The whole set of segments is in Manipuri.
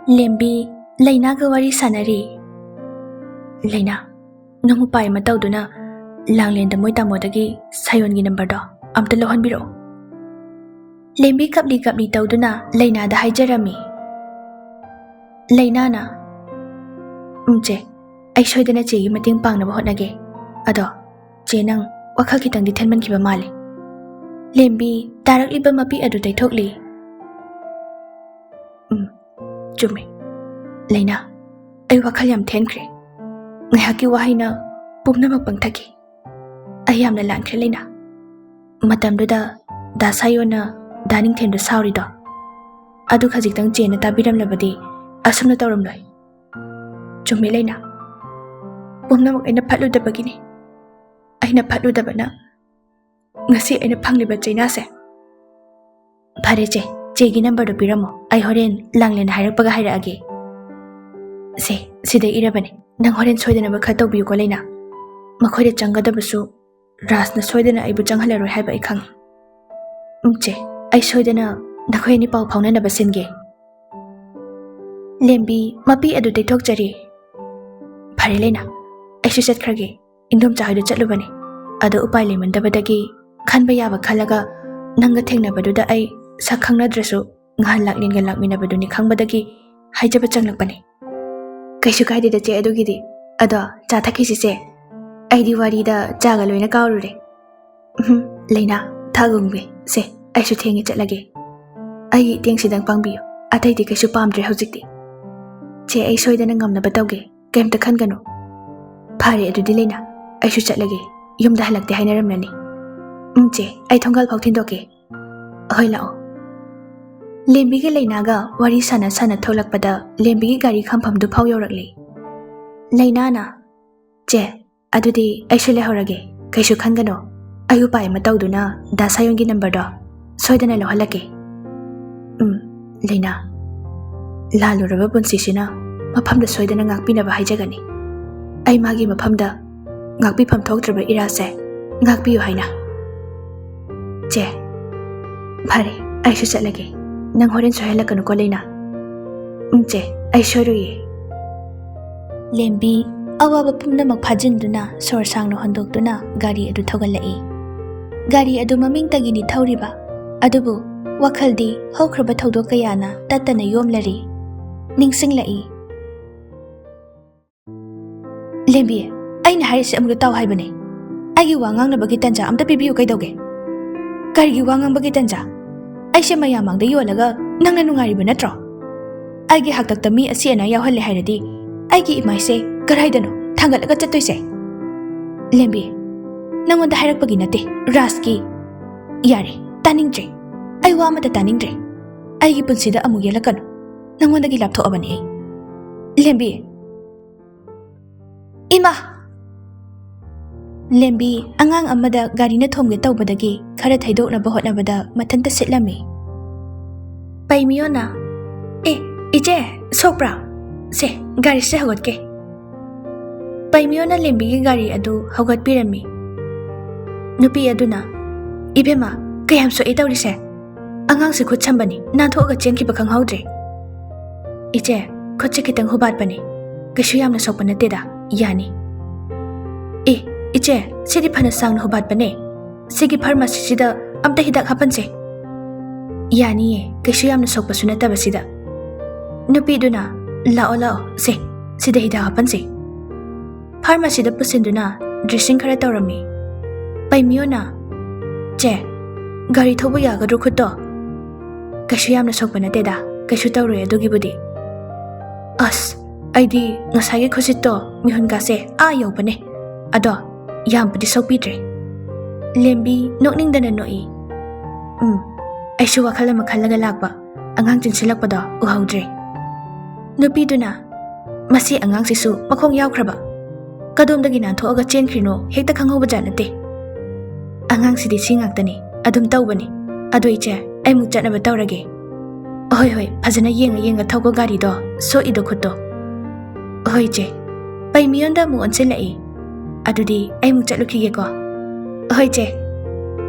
ꯂꯦꯝꯕꯤ ꯂꯩꯅꯥꯒ ꯋꯥꯔꯤ ꯁꯥꯟꯅꯔꯤ. ꯂꯩꯅꯥ, ꯅꯪ ꯎꯄꯥꯏ ꯑꯃ ꯇꯧꯗꯨꯅ ꯂꯥꯡꯂꯦꯟꯗ ꯃꯣꯏ ꯇꯥꯃꯣꯗꯒꯤ ꯁꯥꯌꯣꯟꯒꯤ ꯅꯝꯕꯔꯗꯣ ꯑꯝꯇ ꯂꯧꯍꯟꯕꯤꯔꯛꯑꯣ. ꯂꯦꯝꯕꯤ ꯀꯞꯂꯤ ꯀꯞꯂꯤ ꯇꯧꯗꯨꯅ ꯂꯩꯅꯥꯗ ꯍꯥꯏꯖꯔꯝꯃꯤ. ꯂꯩꯅꯥꯅ ꯆꯦ, ꯑꯩ ꯁꯣꯏꯗꯅ ꯆꯦꯒꯤ ꯃꯇꯦꯡ ꯄꯥꯡꯅꯕ ꯍꯣꯠꯅꯒꯦ. ꯑꯗꯣ ꯆꯦ ꯅꯪ ꯋꯥꯈꯜ ꯈꯤꯇꯪꯗꯤ ꯊꯦꯟꯃꯟꯈꯤꯕ ꯃꯥꯜꯂꯦ. ꯂꯦꯝꯕꯤ ꯇꯥꯔꯛꯂꯤꯕ ꯃꯄꯤ ꯑꯗꯨ ꯇꯩꯊꯣꯛꯂꯤ. ꯆꯨꯝꯃꯦ ꯂꯩꯅꯥ, ꯑꯩ ꯋꯥꯈꯜ ꯌꯥꯝ ꯊꯦꯟꯈ꯭ꯔꯦ. ꯉꯥꯏꯍꯥꯛꯀꯤ ꯋꯥꯍꯩꯅ ꯄꯨꯝꯅꯃꯛ ꯄꯪꯊꯈꯤ. ꯑꯩ ꯌꯥꯝꯅ ꯂꯥꯟꯈ꯭ꯔꯦ ꯂꯩꯅꯥ. ꯃꯇꯝꯗꯨꯗ ꯗꯥ ꯁꯥꯌꯣꯟꯅ ꯗꯥ ꯅꯤꯡꯊꯦꯝꯗ ꯁꯥꯎꯔꯤꯗꯣ ꯑꯗꯨ ꯈꯖꯤꯛꯇꯪ ꯆꯦꯅ ꯇꯥꯕꯤꯔꯝꯂꯕꯗꯤ ꯑꯁꯨꯝꯅ ꯇꯧꯔꯝꯂꯣꯏ. ꯆꯨꯝꯃꯦ ꯂꯩꯅꯥ, ꯄꯨꯝꯅꯃꯛ ꯑꯩꯅ ꯐꯠꯂꯨꯗꯕꯒꯤꯅꯤ. ꯑꯩꯅ ꯐꯠꯂꯨꯗꯕꯅ ꯉꯁꯤ ꯑꯩꯅ ꯐꯪꯂꯤꯕ ꯆꯩꯅꯥꯁꯦ. ꯐꯔꯦ ꯆꯦ, ꯆꯦꯒꯤ ꯅꯝꯕꯔꯗꯣ ꯄꯤꯔꯝꯃꯣ. ꯑꯩ ꯍꯣꯔꯦꯟ ꯂꯥꯡꯂꯦꯟ ꯍꯥꯏꯔꯛꯄꯒ ꯍꯥꯏꯔꯛꯑꯒꯦ. ꯁꯤꯗ ꯏꯔꯕꯅꯦ. ꯅꯪ ꯍꯣꯔꯦꯟ ꯁꯣꯏꯗꯅꯕ ꯈꯔ ꯇꯧꯕꯤꯌꯨꯀꯣ ꯂꯩꯅꯥ. ꯃꯈꯣꯏꯗ ꯆꯪꯒꯗꯕꯁꯨ ꯔꯥꯖꯅ ꯁꯣꯏꯗꯅ ꯑꯩꯕꯨ ꯆꯪꯍꯜꯂꯔꯣꯏ ꯍꯥꯏꯕ ꯑꯩ ꯈꯪꯉꯤ. ꯆꯦ, ꯑꯩ ꯁꯣꯏꯗꯅ ꯅꯈꯣꯏ ꯑꯅꯤ ꯄꯥꯎ ꯐꯥꯎꯅꯅꯕ ꯁꯤꯟꯒꯦ. ꯂꯦꯝꯕꯤ ꯃꯄꯤ ꯑꯗꯨ ꯇꯩꯊꯣꯛꯆꯔꯤ. ꯐꯔꯦ ꯂꯩꯅꯥ, ꯑꯩꯁꯨ ꯆꯠꯈ꯭ꯔꯒꯦ. ꯏꯟꯗꯣꯝꯆꯥ ꯍꯣꯏꯗ ꯆꯠꯂꯨꯕꯅꯦ. ꯑꯗꯣ ꯎꯄꯥꯏ ꯂꯩꯃꯟꯗꯕꯗꯒꯤ ꯈꯟꯕ ꯌꯥꯕ ꯈꯜꯂꯒ ꯅꯪꯒ ꯊꯦꯡꯅꯕꯗꯨꯗ ꯑꯩ ꯁꯛ ꯈꯪꯅꯗ꯭ꯔꯁꯨ ꯉꯍꯥꯟ ꯂꯥꯛꯂꯦꯟꯒ ꯂꯥꯛꯃꯤꯟꯅꯕꯗꯨꯅꯤ ꯈꯪꯕꯗꯒꯤ ꯍꯥꯏꯖꯕ ꯆꯪꯂꯛꯄꯅꯦ. ꯀꯩꯁꯨ ꯀꯥꯏꯗꯦꯗ ꯆꯦ ꯑꯗꯨꯒꯤꯗꯤ. ꯑꯗꯣ ꯆꯥ ꯊꯛꯈꯤꯁꯤ ꯆꯦ. ꯑꯩꯗꯤ ꯋꯥꯔꯤꯗ ꯆꯥꯒ ꯂꯣꯏꯅ ꯀꯥꯎꯔꯨꯔꯦ. ꯂꯩꯅꯥ, ꯊꯥꯒꯨꯝꯕꯤ. ꯑꯩꯁꯨ ꯊꯦꯡꯉꯦ ꯆꯠꯂꯒꯦ. ꯑꯩꯒꯤ ꯏꯇꯦꯡꯁꯤꯗꯪ ꯄꯥꯡꯕꯤꯌꯨ. ꯑꯇꯩꯗꯤ ꯀꯩꯁꯨ ꯄꯥꯝꯗ꯭ꯔꯦ ꯍꯧꯖꯤꯛꯇꯤ. ꯆꯦ, ꯑꯩ ꯁꯣꯏꯗꯅ ꯉꯝꯅꯕ ꯇꯧꯒꯦ. ꯀꯩꯝꯇ ꯈꯟꯒꯅꯨ. ꯐꯔꯦ ꯑꯗꯨꯗꯤ ꯂꯩꯅꯥ, ꯑꯩꯁꯨ ꯆꯠꯂꯒꯦ. ꯌꯨꯝꯗ ꯍꯜꯂꯛꯇꯦ ꯍꯥꯏꯅꯔꯝꯂꯅꯤ. ꯆꯦ, ꯑꯩ ꯊꯣꯡꯒꯥꯜ ꯐꯥꯎ ꯊꯤꯟꯗꯣꯛꯀꯦ. ꯍꯣꯏ ꯂꯥꯛꯑꯣ. ꯂꯦꯝꯕꯤꯒ ꯂꯩꯅꯥꯒ ꯋꯥꯔꯤ ꯁꯥꯟꯅ ꯁꯥꯟꯅ ꯊꯣꯛꯂꯛꯄꯗ ꯂꯦꯝꯕꯤꯒꯤ ꯒꯥꯔꯤ ꯈꯥꯝꯐꯝꯗꯨ ꯐꯥꯎ ꯌꯧꯔꯛꯂꯤ. ꯂꯩꯅꯥꯅ ꯆꯦ, ꯑꯗꯨꯗꯤ ꯑꯩꯁꯨ ꯂꯩꯍꯧꯔꯒꯦ. ꯀꯩꯁꯨ ꯈꯟꯒꯅꯨ. ꯑꯩ ꯎꯄꯥꯏ ꯑꯃ ꯇꯧꯗꯨꯅ ꯗꯥ ꯁꯥꯌꯣꯟꯒꯤ ꯅꯝꯕꯔꯗꯣ ꯁꯣꯏꯗꯅ ꯂꯧꯍꯜꯂꯛꯀꯦ. ꯂꯩꯅꯥ, ꯂꯥꯜꯂꯨꯔꯕ ꯄꯨꯟꯁꯤꯁꯤꯅ ꯃꯐꯝꯗ ꯁꯣꯏꯗꯅ ꯉꯥꯛꯄꯤꯅꯕ ꯍꯥꯏꯖꯒꯅꯤ. ꯑꯩ ꯃꯥꯒꯤ ꯃꯐꯝꯗ ꯉꯥꯛꯄꯤꯐꯝ ꯊꯣꯛꯇ꯭ꯔꯕ ꯏꯔꯥꯠꯁꯦ ꯉꯥꯛꯄꯤꯌꯨ ꯍꯥꯏꯅ. ꯆꯦ, ꯐꯔꯦ ꯑꯩꯁꯨ ꯆꯠꯂꯒꯦ. ꯅꯪ ꯍꯣꯔꯦꯟ ꯁꯣꯏꯍꯜꯂꯛꯀꯅꯨꯀꯣ ꯂꯩꯅꯥ. ꯆꯦ, ꯑꯩ ꯁꯣꯏꯔꯣꯏꯌꯦ. ꯂꯦꯝꯕꯤ ꯑꯋꯥꯕ ꯄꯨꯝꯅꯃꯛ ꯐꯥꯖꯤꯟꯗꯨꯅ ꯁꯣꯔ ꯁꯥꯡꯅ ꯍꯣꯟꯗꯣꯛꯇꯨꯅ ꯒꯥꯔꯤ ꯑꯗꯨ ꯊꯧꯒꯠꯂꯛꯏ. ꯒꯥꯔꯤ ꯑꯗꯨ ꯃꯃꯤꯡꯇꯒꯤꯅꯤ ꯊꯧꯔꯤꯕ, ꯑꯗꯨꯕꯨ ꯋꯥꯈꯜꯗꯤ ꯍꯧꯈ꯭ꯔꯕ ꯊꯧꯗꯣꯛ ꯀꯌꯥꯅ ꯇꯠꯇꯅ ꯌꯣꯝꯂꯔꯤ. ꯅꯤꯡꯁꯤꯡꯂꯛꯏ. ꯂꯦꯝꯕꯤ, ꯑꯩꯅ ꯍꯥꯏꯔꯤꯁꯦ ꯑꯃꯨꯛꯇ ꯇꯥꯎ ꯍꯥꯏꯕꯅꯦ. ꯑꯩꯒꯤ ꯋꯥ ꯉꯥꯡꯅꯕꯒꯤ ꯇꯟꯖꯥ ꯑꯝꯇ ꯄꯤꯕꯤꯌꯨ ꯀꯩꯗꯧꯒꯦ? ꯀꯔꯤꯒꯤ ꯋꯥ ꯉꯥꯡꯕꯒꯤ ꯇꯟꯖꯥ? ꯑꯩꯁꯦ ꯃꯌꯥꯝ ꯃꯥꯡꯗ ꯌꯣꯜꯂꯒ ꯅꯪꯅ ꯅꯨꯡꯉꯥꯏꯔꯤꯕ ꯅꯠꯇ꯭रो? ꯑꯩꯒꯤ ꯍꯥꯛꯇꯛꯇ ꯃꯤ ꯑꯁꯤ ꯑꯅꯥ ꯌꯥꯎꯍꯜꯂꯦ ꯍꯥꯏꯔꯗꯤ ꯑꯩꯒꯤ ꯏꯃꯥꯏꯁꯦ ꯀꯗꯥꯏꯗꯅꯣ ꯊꯥꯡꯒꯠꯂꯒ ꯆꯠꯇꯣꯏꯁꯦ? ꯂꯦꯝꯕꯤ, ꯅꯪꯉꯣꯟꯗ ꯍꯥꯏꯔꯛꯄꯒꯤ ꯅꯠꯇꯦ, ꯔꯥꯖꯀꯤ. ꯌꯥꯔꯦ, ꯇꯥꯅꯤꯡꯗ꯭ꯔꯦ. ꯑꯩ ꯋꯥ ꯑꯃꯇ ꯇꯥꯅꯤꯡꯗ꯭ꯔꯦ. ꯑꯩꯒꯤ ꯄꯨꯟꯁꯤꯗ ꯑꯃꯨꯛ ꯌꯦꯜꯂꯛꯀꯅꯨ. ꯅꯪꯉꯣꯟꯗꯒꯤ ꯂꯥꯞꯊꯣꯛꯑꯕꯅꯦ ꯑꯩ. ꯂꯦꯝꯕꯤ. ꯏꯃꯥ! ꯂꯦꯝꯕꯤ ꯑꯉꯥꯡ ꯑꯃꯗ ꯒꯥꯔꯤꯅ ꯊꯣꯝꯒꯦ ꯇꯧꯕꯗꯒꯤ ꯈꯔ ꯊꯩꯗꯣꯛꯅꯕ ꯍꯣꯠꯅꯕꯗ ꯃꯊꯟꯇ ꯁꯤꯠꯂꯝꯃꯤ. ꯄꯩꯃꯤꯌꯣꯅ, ꯏꯆꯦ, ꯁꯣꯛꯄ꯭ꯔꯥ? ꯒꯥꯔꯤꯁꯦ ꯍꯧꯒꯠꯀꯦ. ꯄꯩꯃꯤꯌꯣꯅ ꯂꯦꯝꯕꯤꯒꯤ ꯒꯥꯔꯤ ꯑꯗꯨ ꯍꯧꯒꯠꯄꯤꯔꯝꯃꯤ. ꯅꯨꯄꯤ ꯑꯗꯨꯅ, ꯏꯕꯦꯝꯃ, ꯀꯌꯥꯝ ꯁꯣꯛꯏ ꯇꯧꯔꯤꯁꯦ? ꯑꯉꯥꯡꯁꯦ ꯈꯨꯠ ꯁꯝꯕꯅꯤ, ꯅꯥꯟꯊꯣꯛꯑꯒ ꯆꯦꯟꯈꯤꯕ ꯈꯪꯍꯧꯗ꯭ꯔꯦ. ꯏꯆꯦ, ꯈꯨꯠꯁꯦ ꯈꯤꯇꯪ ꯍꯨꯕꯥꯠꯄꯅꯤ. ꯀꯩꯁꯨ ꯌꯥꯝꯅ ꯁꯣꯛꯄ ꯅꯠꯇꯦꯗ, ꯌꯥꯅꯤ. ꯏꯆꯦ, ꯁꯤꯗꯤ ꯐꯅ ꯁꯥꯡꯅ ꯍꯨꯕꯥꯠꯄꯅꯦ. ꯁꯤꯒꯤ ꯐꯥꯔꯃꯥꯁꯤꯁꯤꯗ ꯑꯝꯇ ꯍꯤꯗꯥꯛ ꯍꯥꯞꯄꯟꯁꯦ. ꯌꯥꯅꯤꯌꯦ, ꯀꯩꯁꯨ ꯌꯥꯝꯅ ꯁꯣꯛꯄꯁꯨ ꯅꯠꯇꯕꯁꯤꯗ. ꯅꯨꯄꯤꯗꯨꯅ, ꯂꯥꯛꯑꯣ, ꯁꯤꯗ ꯍꯤꯗꯥꯛ ꯍꯥꯞꯄꯟꯁꯦ. ꯐꯥꯔꯃꯥꯁꯤꯗ ꯄꯨꯁꯤꯟꯗꯨꯅ ꯗ꯭ꯔꯦꯁꯤꯡ ꯈꯔ ꯇꯧꯔꯝꯃꯤ. ꯄꯩꯃꯤꯌꯣꯅ, ꯆꯦ, ꯒꯥꯔꯤ ꯊꯧꯕ ꯌꯥꯒꯗ꯭ꯔꯣ ꯈꯨꯠꯇꯣ? ꯀꯩꯁꯨ ꯌꯥꯝꯅ ꯁꯣꯛꯄ ꯅꯠꯇꯦꯗ, ꯀꯩꯁꯨ ꯇꯧꯔꯣꯏ ꯑꯗꯨꯒꯤꯕꯨꯗꯤ. ꯑꯁ, ꯑꯩꯗꯤ ꯉꯁꯥꯏꯒꯤ ꯈꯨꯠꯁꯤꯠꯇꯣ ꯃꯤꯍꯨꯟꯒꯥꯁꯦ ꯌꯧꯕꯅꯦ. ꯑꯗꯣ ꯌꯥꯝꯕꯨꯗꯤ ꯁꯣꯛꯄꯤꯗ꯭ꯔꯦ. ꯂꯦꯝꯕꯤ ꯅꯣꯛꯅꯤꯡꯗꯅ ꯅꯣꯛꯏ. ꯑꯩꯁꯨ ꯋꯥꯈꯜ ꯑꯃ ꯈꯜꯂꯒ ꯂꯥꯛꯄ, ꯑꯉꯥꯡ ꯆꯤꯟꯁꯤꯜꯂꯛꯄꯗꯣ ꯎꯍꯧꯗ꯭ꯔꯦ. ꯅꯨꯄꯤꯗꯨꯅ, ꯃꯁꯤ ꯑꯉꯥꯡꯁꯤꯁꯨ ꯃꯈꯣꯡ ꯌꯥꯎꯈ꯭ꯔꯕ. ꯀꯗꯣꯝꯗꯒꯤ ꯅꯥꯟꯊꯣꯛꯑꯒ ꯆꯦꯟꯈ꯭ꯔꯤꯅꯣ ꯍꯦꯛꯇ ꯈꯪꯍꯧꯕꯖꯥꯠ ꯅꯠꯇꯦ. ꯑꯉꯥꯡꯁꯤꯗꯤ ꯁꯤ ꯉꯥꯛꯇꯅꯤ, ꯑꯗꯨꯝ ꯇꯧꯕꯅꯤ. ꯑꯗꯣ ꯏꯆꯦ, ꯑꯩꯃꯨꯛ ꯆꯠꯅꯕ ꯇꯧꯔꯒꯦ. ꯍꯣꯏ, ꯐꯖꯅ ꯌꯦꯡꯉ ꯊꯧꯀꯣ ꯒꯥꯔꯤꯗꯣ, ꯁꯣꯛꯏꯗꯣ ꯈꯨꯠꯇꯣ. ꯍꯣꯏ ꯏꯆꯦ. ꯄꯩꯃꯤꯌꯣꯟꯗ ꯑꯃꯨꯛ ꯑꯣꯟꯁꯤꯜꯂꯛꯏ. ꯑꯗꯨꯗꯤ ꯑꯩꯃꯨꯛ ꯆꯠꯂꯨꯈꯤꯒꯦꯀꯣ. ꯍꯣꯏ ꯆꯦ.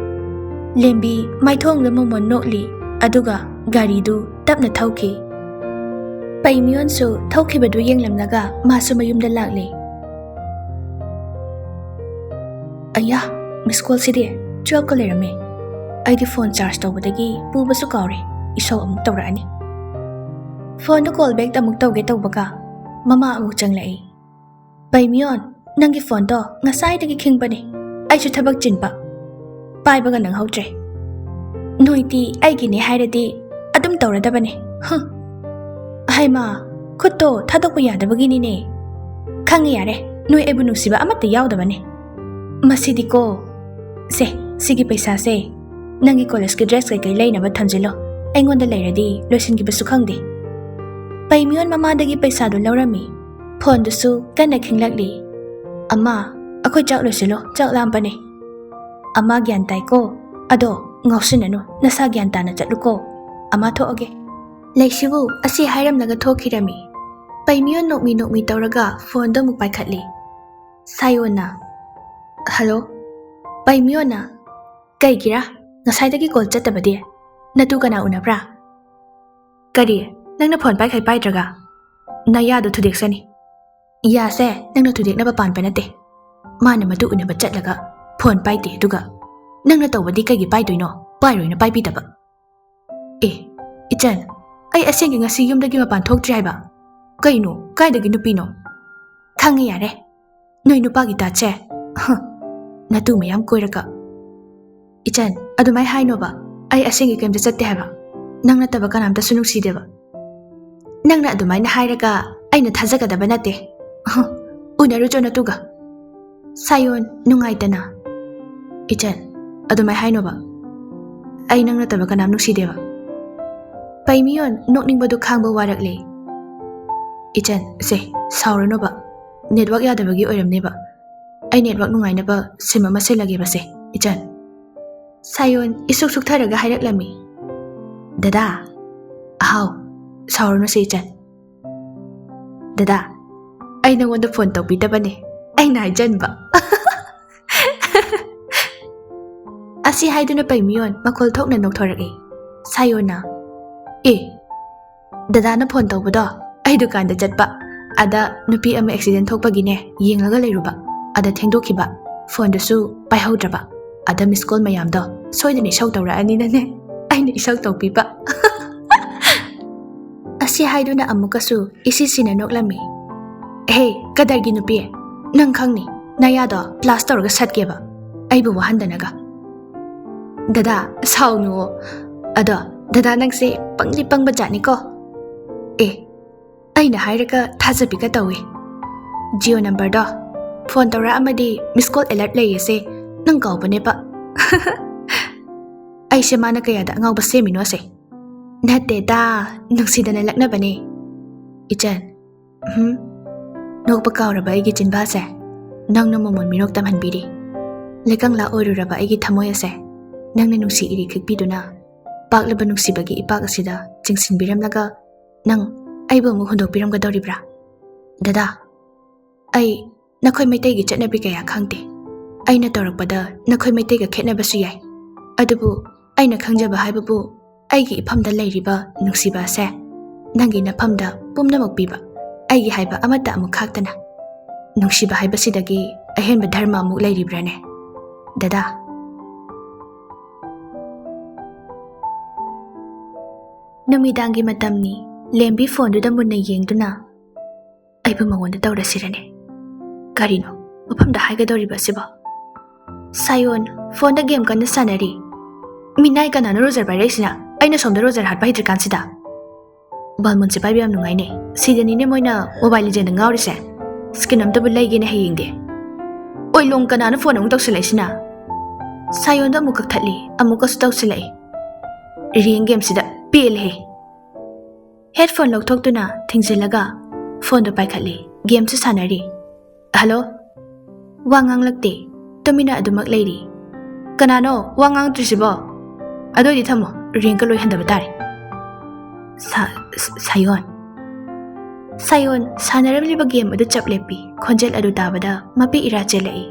ꯂꯦꯝꯕꯤ ꯃꯥꯏꯊꯣꯡꯗ ꯃꯣꯃꯣꯟ ꯅꯣꯛꯂꯤ, ꯑꯗꯨꯒ ꯒꯥꯔꯤꯗꯨ ꯇꯞꯅ ꯊꯧꯈꯤ. Paimionsu thokibadu yenglamnaga masu mayumda lakli. Aya, miss call sidi 12 ka lerame. Aidi phone charge tawbadagi pubasu kawre. Isaw amuk tawraani. Phone call back amuk tawge tawbaga. Mama amuk changlai. Paimion, nangi phone to ngasai dagi khingbani. Aisu thabak chinpa. Paibaga nang hautre. Noiti aigi ni hairadi adum tawradabani. Haima, khutto thadokpa yadabagini ne. Khangi yare, noi ebu nusiba amatta yawdabani. Masidi ko se sigi paisa se nangi college ki dress kai lainaba thamjilo aingonda leiradi loisin gi basu khangde paimion mama dagi paisa do laurami phone du su kana khinglakli amma akhoi chak loisilo chak lampane amma gyan tai ko ado ngausinanu nasa gyan ta na chatluko amma thoage leisibu asi hairam naga thokhirami paimion nokmi tawraga phone do muk paikhatli sayona Hello, Paimiona. Kay gira, ngasay dagi call chat tabadi. Natu ka na unabra. Kari, nang na phone pai kay pai draga. Naya do thudik sani. Ya se, nang na thudik na papan panate. Mana matu una ba chat laga. Phone pai te duga. Nang na tawbadi kay gi pai doino. Pai roi na pai pi taba. Ichan, ay asengi ngasi yum dagi mapan thok trai ba. Kay no, kay dagi nupi no. Khangi yare. Noi nupa gi ta che. Natu mayam koiraga Ichan adumai haino ba ai asengi kemda chatte haba nangna taba kanamta sunuksi deba nangna adumai na hairaga aina thajaga daba nate unaru jona tuga sayon nungai tana Ichan adumai haino ba ai nangna taba kanam nuksi deba paimion nokning badu khangba warakle Ichan se saurano ba network yadabagi oiramne ba Ay network nungai na ba sima masilagi ba se, Ichan? Sayon, isuk-suk tharaga hairak lami. Dada, ahaw, saur na si Ichan. Dada, ay nangwanda phone tawpita ba ni? Ay naidyan ba? Asi hay doon na paimiyon, makultok na noktorak eh. Sayon na. Dada na phone tawpa do, ay dukan da chat ba? Ada, nupi ama accident thok pa gine, yenglaga layro ba? Ada thengdokhiba phone da su paihaudraba ada miss call mayam do soidani show tawra ani na ne aina isau tawpiba asi haiduna amuka su isi sina noklami hey kadargi nupi nang khangni naya do plaster ga satke ba aibu wahandanaga dada saunu ada dada nang se pangli pangba jani ko aina hairaga thajabi ka tawi Jio number do Phone tawra amadi miss call alert layese nang kaw bane pa Ay se mana kaya da ngaw ba se mino se Nate da nang sidana lakna bane Ichan Nok pa kaw raba igi chinba se Nang na momon minok tamhan biri Lekang la oiru raba igi thamoy se Nang na nungsi iri kikpiduna Pak laba nungsi bagi ipak asida Jingsin biram laga Nang ay ba mo hundok biram ga dawribra Dada Ay Nakhoi maitai gi chatnabi kaya khangte aina torakpada nakhoi maitai ga khetnabasu yai adubu aina khangjaba haibabu aigi iphamda leiriba nuksiba se nangi naphamda pumnamak piba aigi haiba amata amu khaktana nuksiba haiba sidagi ahenba dharma amu leiribrane dada namidangi matamni lembi phone du da munna yengduna aibu mangonda tawrasirane Karino, mapamda haigadoriba siba. Sayon, phone da game kana sanari. Minay ka na rozer by race na, ay na somda rozer hat bahidri kansida. Balmon si paibiam nungay ne, sidani ne moy na mobile legend ng ngawri se. Skinam da bulay gina haying de. Oy long ka na phone ang tawag silay sina. Sayon da mukak tatli, amukas tawag silay. Ring game sida, PL he. Headphone log tok tu na, tingsilaga. Phone da paikatli, game sa sanari. Hello? Wangang lagte, tumina adumak lady. Kanano, wangang trisibo. Ado di thamo, ring ka loy handa batari. Sayon. Sayon, sanaram liba game adu chap lepi, konjel adu tabada, mapi ira chelai.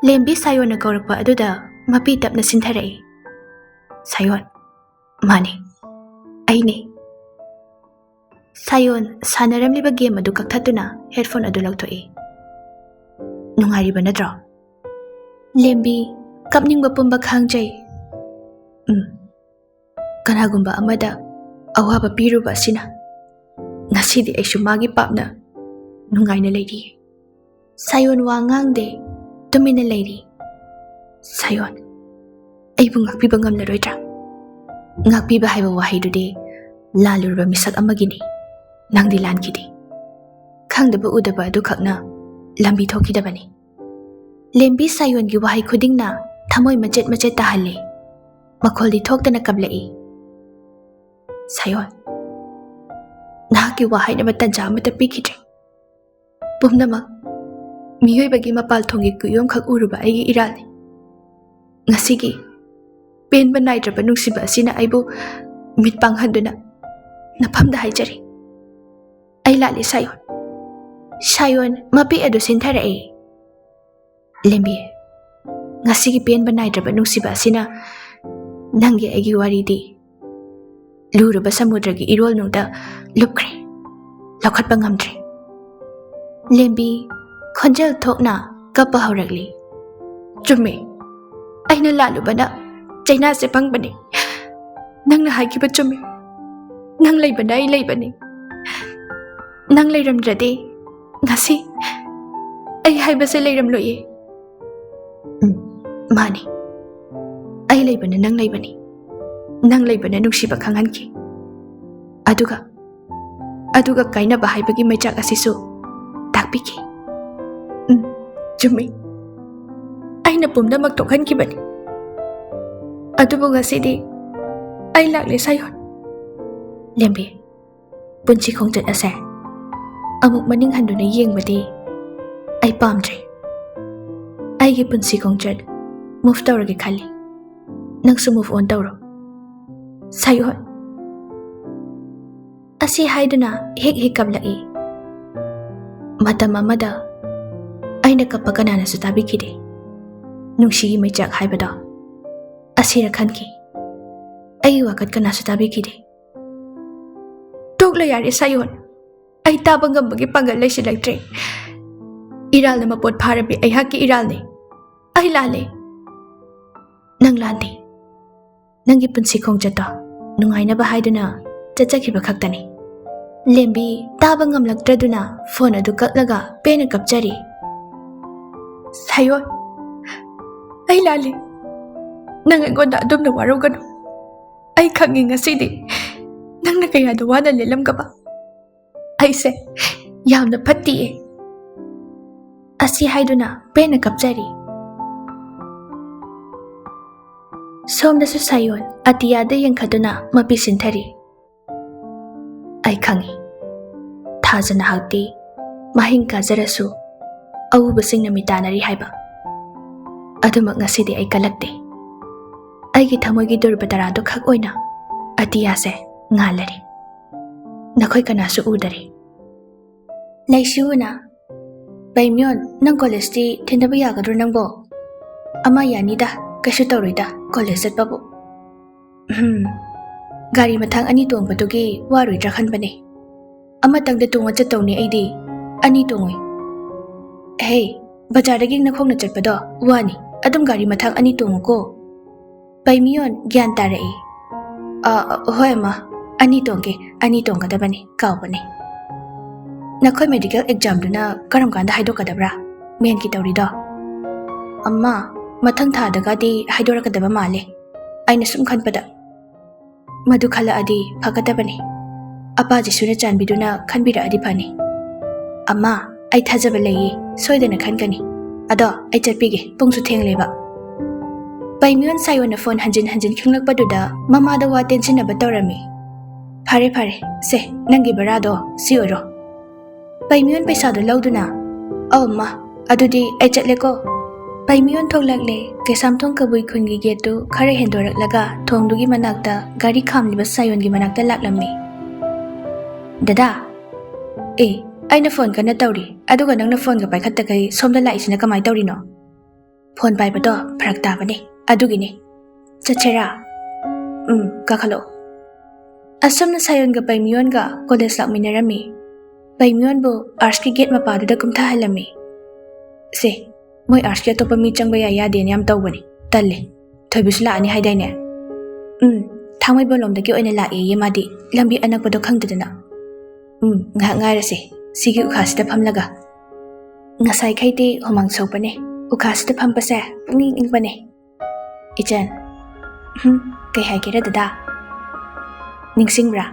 Lembi sayon na kaurakpa adu da, mapi tap na sintarai. Sayon. Mani. Ay ne, Sayon sanaramliba game adu kakthatuna headphone adu lauthoi. Nungariba natro? Lembi kapningba pumba khangjai. Kanagumba amada awaba piruba sina. Ngasidi aishu magi papna nungaina leiri. Sayon wa ngangde tumina leiri. Sayon aibu ngakpiba ngamlaroidra. Ngakpiba haiba wahaidudi lalurba misak amagini. Nangdi lankidi. Khangdaba udaba adu khakna lambi thokidabani. Lembi Sayon gi wahai khudingna thamoi machet tahalle. Makholdi thoktana kablai. Sayon nahaki wahai na matanja amata pikidre. Pumnamak miyoibagi mapal thongi kuyom khak uruba aigi iralni. Ngasigi penba naidraba nungsiba asina aibu mitpanghanduna nafamda haijari. Ay lali Sayon. Sayon mapi adu sintharae. Lembi ngasigi penba naidraba nungsiba asina nangi aigi waridi luraba samudragi irol nungda lupkre laukhatpa ngamdre. Lembi khonjel thokna kappa hauragli. Chumme aina lalubana chaina se pangbani. Nangna haikiba chumme. Nang leibana ai leibani. Nang leiramdrade ngasi ai haibase leiramloye. Mani ai leibana nang leibani. Nang leibana nungsiba khanghanki. Aduga kainaba haibagi maichak asisu takpiki. Chumme aina pumnamak thokhankibani. Adubu ngasidi ai lakle Sayon. Lembi punchi khongjat ase amuk maning handuna yengbadi ai pamdre. Aigi punchi khongjat move tawrage khali. Nangsu move on tawro. Sayon asi haiduna hek kablai. Matam amada aina kappa kanana su tabikide. Nungshigi maichak haibada asira khanki. Ai wakat kana su tabikide. Tokla yare Sayon. Ai taba ngambagi pangal laisilaktre. Iral na mapot pharabi ai hakki iral ne. Ai lale. Nang landi. Nangi punsi khongjata nungaina ba haiduna chachakhiba khaktani. Lembi taba ngamlaktraduna phone adu kaklaga pena kapchari. Sayon ai lale. Nang agonda adumna waruganu. Ai khangi ngasidi nangna kaya duwana lelamgaba. Aise yamna phatiye. Asi haiduna pena kapchari. Somdasu Sayon atiyada yengkhaduna mapi sinthari. Ai khangi thajana hakti mahing kajarasu awubasingna mitanari haiba. Adumak ngasidi ai kalakte. Aigi thamoigi durbadarado khak oina atiyase ngalari. Nakhoi kanasu udari. Laishuuna Baimyon nang college ti thendaba yagadro nangbo. Ama yanida kaishu tawrida college satpabu. Gari mathang ani tongpatugi waroidra khanbane. Amatangda tunga chatawni aidi ani tongoi. Hey bazardagi nakhongna chatpado wani adum gari mathang ani tonguko. Baimyon gyan tarai. Hoi ma ani tonggadabani kaubani. Nakhoi medical exam duna karam kanda haidokadabra men ki tawrido. Amma mathang thadagadi haidorakadaba male. Aina sum khanpada madu khala adi phagadabani. Apa jisuna chanbiduna khanbira adi phani. Amma ai thajaba leyi soidana khankani. Ado ai chatpige pungsu thengleba. Baimyon Sayona phone hanjin khinglakpaduda mamada wa tension aba tawrami. Phare se nangi barado si oro. Baimyon paisa do lauduna. Oh ma adudi ai chatleko. Baimyon thoglakle kesamthong kabui khungi getu khare hendoraklaga thongdugi manakta gari khamliba Sayon gi manakta laklammi. Dada aina phone kana tawri aduga nangna phone ga paikhatta kai somda laisina kamai tawrino. Phone paibado pharak tabane adugini. Chachera kakhalo. Asomna Sayonga Paimyonga college lakminarami. Paimyonbu arts ki gate mapaduda kumthahalami. Se, moi arts ki atopa mi changba ya yade ni am tawbani. Talle. Thoibisu laani haidaine. Thangmai bolomdagi oina lae yemadi lambi anakpado khangdadana. Ngahak ngairase. Sigi ukhasida phamlaga. Ngasai khaite homang sopane. Ukhasida phampase punging ingpane. Ichan. Kay haikira dada. Ningsingbra.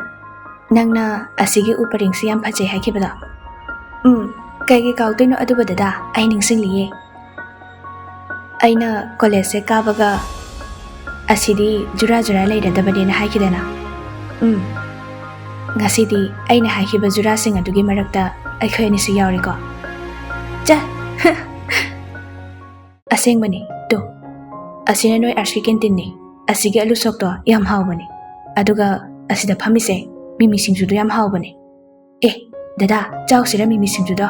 Nangna asigi uparing siyam phajay haikibada. Kay kautino aduba dada ay ningsingliye. Ayna college se kabaga asidi jura layradabani na haikidana. Ngasidi ayna haikiba jura sing adugi marakta ay khoy ni su yawri ko. Cha. Aseng bani to. Asina noy arshi kentin ni. Asigi alusok to yam haw bani. Aduga asida phamise mimi singjudu yam haw bani. Dada chaw sira mimi singjudu.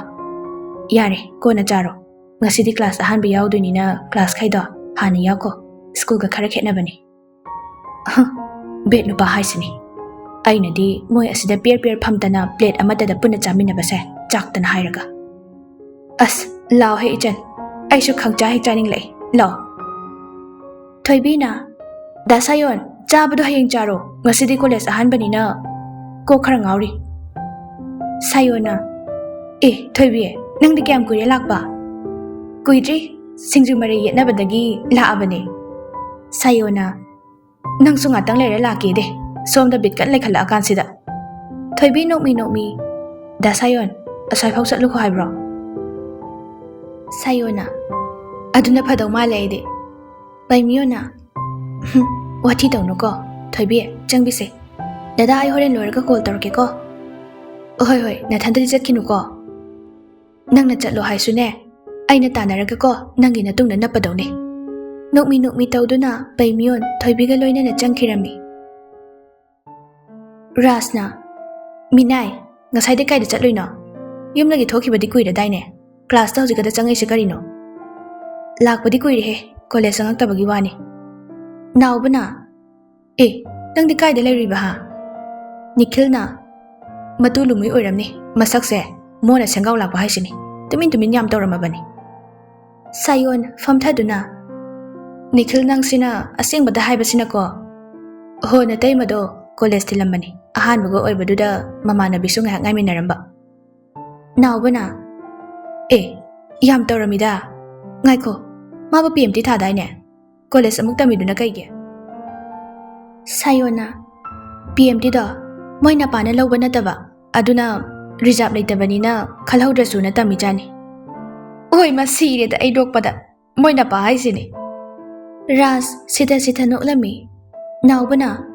Yare ko na charo. Ngasidi class ahanba yawduni na class khaido hani yawko. School ga khara khetna bani. Bet nupa haisini. Aina di moy asida peer phamtana plate amada da punna chamina base chaktana hairaga. As law he ichan. Aishu khangcha he chaning lay. Law. Thoibina Dasayon chabado hayeng charo ngasidi college ahanbani na ko khara ngawri. Sayona Thoibi nangdi kyam kuire lakba. Kuidri singju mari yetnabadagi laabane. Sayona nang su ngatang lere laki de somda bitkan lekhala akan sida. Thoibi nokmi Dasayon asai phau satlu ko haibro. Sayona aduna phadaw male de. Paimyona Wati dawno ko Thoibi changbise Dada ay horen lorga call torke ko. Hoi nathanda jatkinu ko. Nang na chatlo haisune ay natanaraga ko nangi natung na napadaw ne. Nokmi tawduna Paimyon Thoibi ga loyna na changkirami. Rasna Minay ngasai de kaida chatloy no. Yum lagi thokibadi kuira daine. Class ta hojika da changai se karino. Lakpadi kuire he college sangak tabagi wani. Naubana nang di kaida layriba ha. Nikhilna matu lumui oiramni masakse mona sengaw lakpa haisini. Tumin yam tawramabani. Sayon famthaduna Nikhil nang sina asengbada haibasina ko. Ho na taimado college tilambani. Ahanbago oibaduda mamanabisu ngahak ngaiminaramba. Naubana yam tawramida. Ngaiko maba PMT thadaine. College amuk tamiduna kaige. Sayona PMT do moina pana lawba nataba aduna reserve leitabani na khalhaudrasu na tamijani. Oi masire da ai dokpada moina pa haisini. Ras sita noklami. Naubana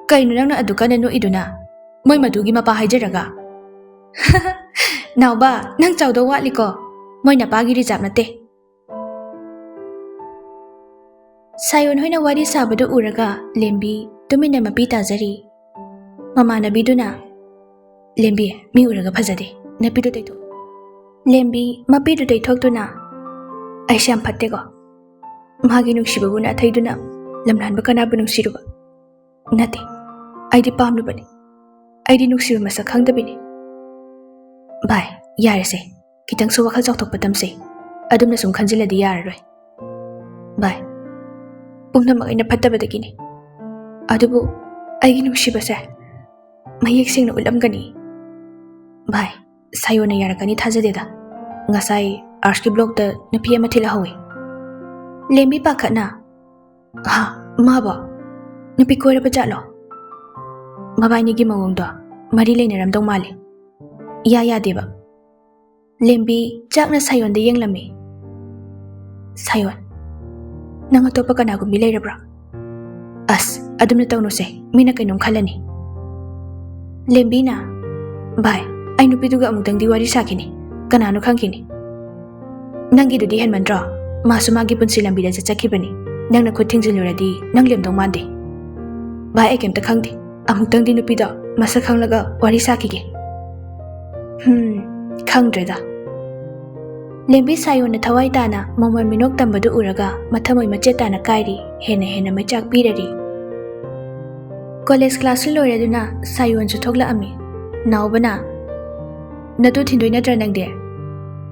kaino nangna adukana no iduna. Moi madugi mapa haijaraga. Nauba nang chawdo watli ko. Moina pa gi reserve nate. Sayon hoina wari sabado uraga lembi tumina mapi tazari. Mamanabiduna lembi mi uraga phajade napidu taito. Lembi mapidu taithokduna aisham phattego. Magi nuksibaguna thaiduna lamlanba kanabu nungsiruba. Nate aidi pamnubani. Aidi nuksiba masak khangdabini. Bye yarese kitang su wakhal chawthokpa tamse adumna sum khanjiladi yararoi. Bye Pumnamak ay napatabadagini. Adubo ay ginuksibase mayek sing na ulam gani. Bye sayo na yarakani thajadeda. Ngasai arski blog da na PM thilahawi. Lembi pakhat na. Ha maba napikoira pa jalo. Mabai ni gi mawongdo mari leinaramdong mali. Ya deba. Lembi chak na sayon da yenglami. Sayon nang atopa kanagumbi layrabra. As adum na tawno se mina kainom khalani. Lembi na Bye ay nupiduga amutang diwari sakini kanano khangkini. Nangi dudi henmandra masumagi pun silang bida chachakibani. Nang na khut thingziluradi nang lemdong mande. Bye ay kemta khangdi amutang di nupida masa khanglaga wari sakige. Khangdreda. Lembi sayon na thawai tana momon minok tambadu uraga mathamoy machetana kairi hena machak pirari. College class loireduna Sayon chu thokla'ami. Naubana. Natu thindoi natra nangde.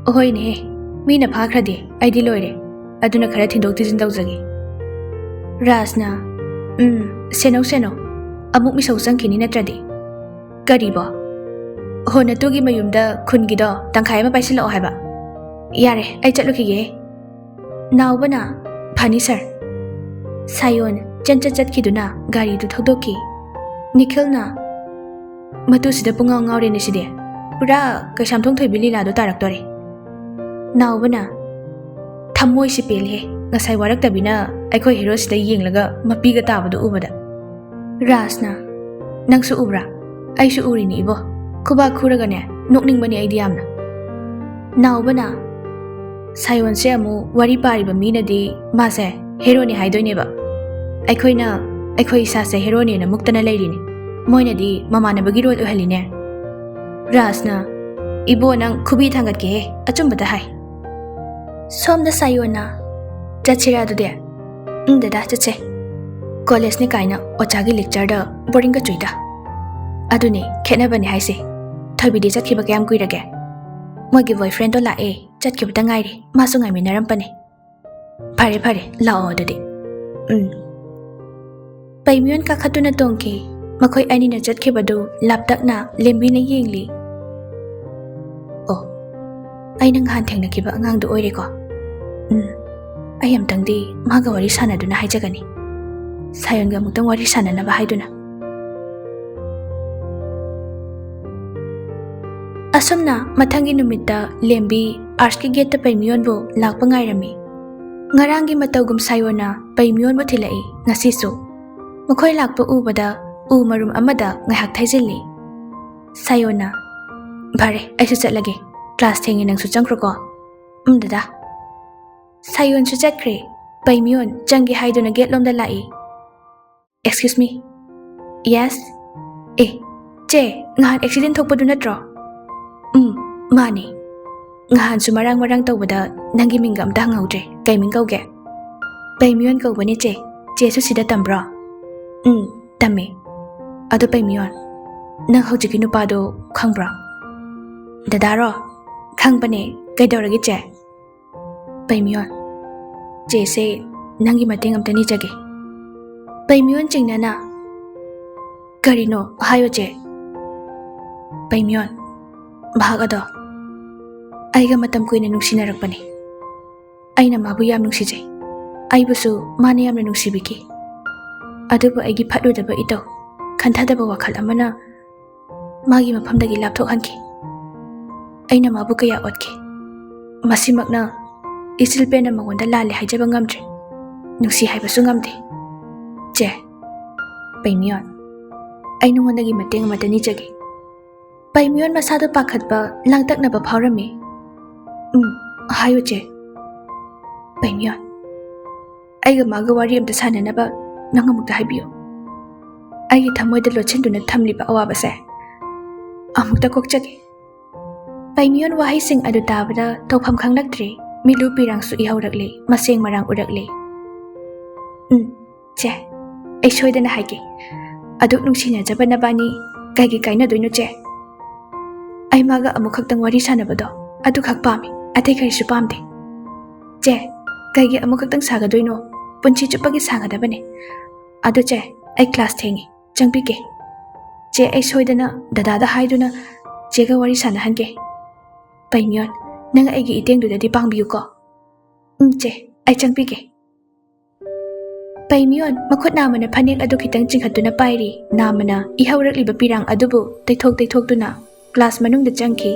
Ohoi ne. Mina phakhrade aidi loire. Aduna khara thindok tijin tawjagi. Rasna. Seno. Amuk mi sau sangkhini natradi. Karibo. Ho natugi mayumda khungido tangkhai ma paisilao haiba. Yare ai chatlukhige. Naubana. Phani sir. Sayon chat khiduna gari du thokdoki. Nikhil na. Matu sida pungau ngaure ni side. Pura kasam thong thoi bilila do tarak tore. Naubana. Thammoi si pelhe ngasai warak tabina aikhoi hero sida yenglaga mapiga tabadu ubada. Rasna. Nangsu ubra. Aishu uri ni ibo. Kuba khuraga ne nokning bani idea amna. Naubana. Sayon se amu wari pari ba mina di ma se hero ni haidoi ne ba. Aikhoi sa se hero ni na muktana leiri ni. Moina di mama na bagi rol uhali ne. Rasna. Ibo nang khubi thangat ke achum bata hai. Som da Sayona. Chachira du de. Dada chache. College ni kaina ochagi lecture da boring ka chuida. Aduni khena bani hai se. Thobi di chatkhiba kyam kuirage. Mogi boyfriend to la e chatkhiba ta ngai ri masu ngai minaram pane. Phare lao adudi. Paimyon ka khatuna tongki makhoi ani na chatkhiba du laptak na lembi na yengli. Oh. Ai nang han thengna kiba angang du oire ko. Ai am tangdi maga wari sana duna haijagani. Sayon ga mutang wari sana na bahaiduna. Asomna mathangi numita lembi arski gate ta paimyon bo lakpa ngairami. Ngarangi matawgum Sayona paimyon bo thilai ngasisu. Makhoi lakpa ubada marum amada ngahak thaijilli. Sayona. Bare aisu chatlage. Class thengi nang su changkro ko. Dada. Sayon su chatkre. Paimyon changi haiduna gate lomda lai. Excuse me. Yes. Che, ngahan accident thokpadu natro. Mani. Ngahan su marang tawbada nangi minga amta hangaudre. Kai ming kauge. Paimyon kaubani che. Che su sida tambro. Tame. Ado paimyon. Nang hojiki nupado khangbro. Dadaro. Khangbane kaidoragi che. Paimyon. Che se nangi mating amta ni jage. Paimyon chingnana. Karino hayo che. Paimyon. Bahagado. Aiga matam kuina nungsinaragpani. Aina mabu yam nungsijay. Aibusu mani yam na nungsibiki. Adubu aigi phatudaba ito. Khanthadaba wakhal amana magi mafamdagi lapthokhanki. Aina mabu kaya otki. Masimakna isilpena magonda lale haijaba ngamdre. Nungsi haibasu ngamde. Che. Paimyon. Ai nungondagi mateng amatani jage. Paimyon masado pakhatba langtaknaba phawrami. Hayo che. Paimyon. Aiga maga wari amta sananaba nangamukta haibiyo. Aigi thamoida lochenduna thamliba awabase. Amukta kokchage. Paimyon wahai sing adu tabada tawpham khanglaktre milu pirang su ihaurakle maseng marang urakle. Che. Ai soidana haige. Aduk nungsina jabana bani kaigi kaina doino che. Ai maga amukhakhtang wari sanabado adu khak pami athai kharisu pamde. Che. Kaigi amukhakhtang sagadoino punchi chupagi sagadabane. Adu che. Ai class thengi changpike. Che ai soidana dadada haiduna chega wari sanahange. Paimyon nang aigi itengdudadi pangbiyu ko. Che. Ai changpike. Paimyon makhut namana phanek adu khitang chinghatuna pairi namana ihaurakliba pirang adubu teithok tuna class manungda changki